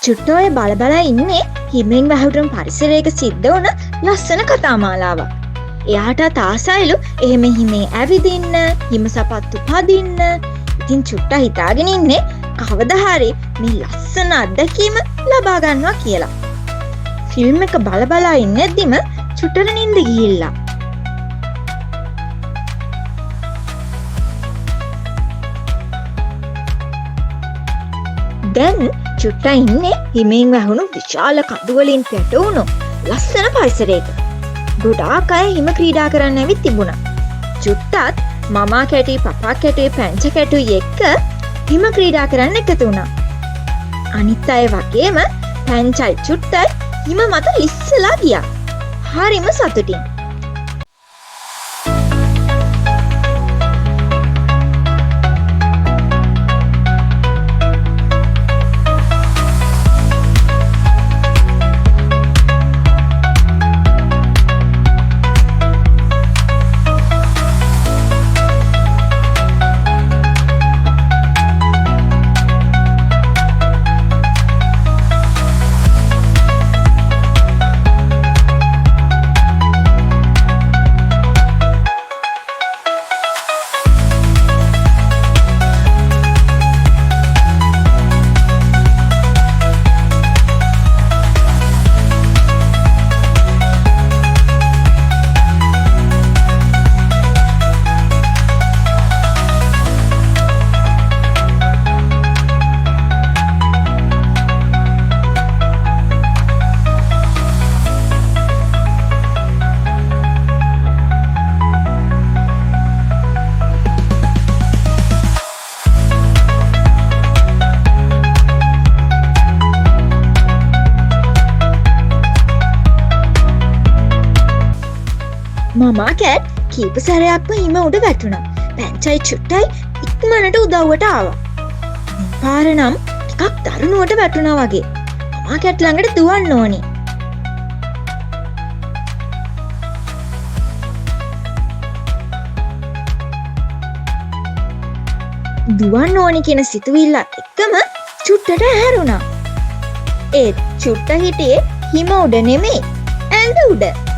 චුට්ටෝය බලබලා ඉන්නේ හිමෙන් වැහුටුම් පරිසරයක සිද්ධ වුණ ලස්සන කතාමාලාවක්. එයාට තාසයිලු එහෙම හිමේ ඇවිදින්න, හිම සපත්තු පදින්න. ඉතින් චුට්ටා හිතාගෙන ඉන්නේ කවදහරි මේ ලස්සන අත්දැකීම ලබා ගන්නවා කියලා. ෆිල්ම් එක බලබලා ඉන්නේද්දිම චුට්ටට නිින්ද ගිහිල්ලා. දැන් චුට්ටා ඉන්නේ හිමෙන් වැහුණු විශාල කඳුවලින් පැටවුණු ලස්සන පරිසරයක. ගොඩාක් අය හිම ක්‍රීඩා කරන්න ඇවිත් තිබුණා. චුට්ටත් මමා කැටි, පපා කැටි, පැංච කැටුයි එක්ක හිම ක්‍රීඩා කරන්න එකතු වුණා. අනිත් අය වගේම පැංචයි චුට්ටයි හිම මත ලිස්සලා ගියා. හරිම සතුටින්. මමා කැට් කීප සැරයක්ම හිම උඩ වැටුණා. පැංචයි චුට්ටයි ඉක්මනට උදව්වට ආවා. පාර නම් ටිකක් දරුණුවට වැටුණා වගේ. මමා කැට් ළඟට දුවන්න ඕනි. දුවන්න ඕනි කියන සිතුවිල්ලත් එක්කම චුට්ටට ඇහැරුණා. ඒත් චුට්ට හිටියේ හිම උඩ නෙමෙයි, ඇඳ උඩ.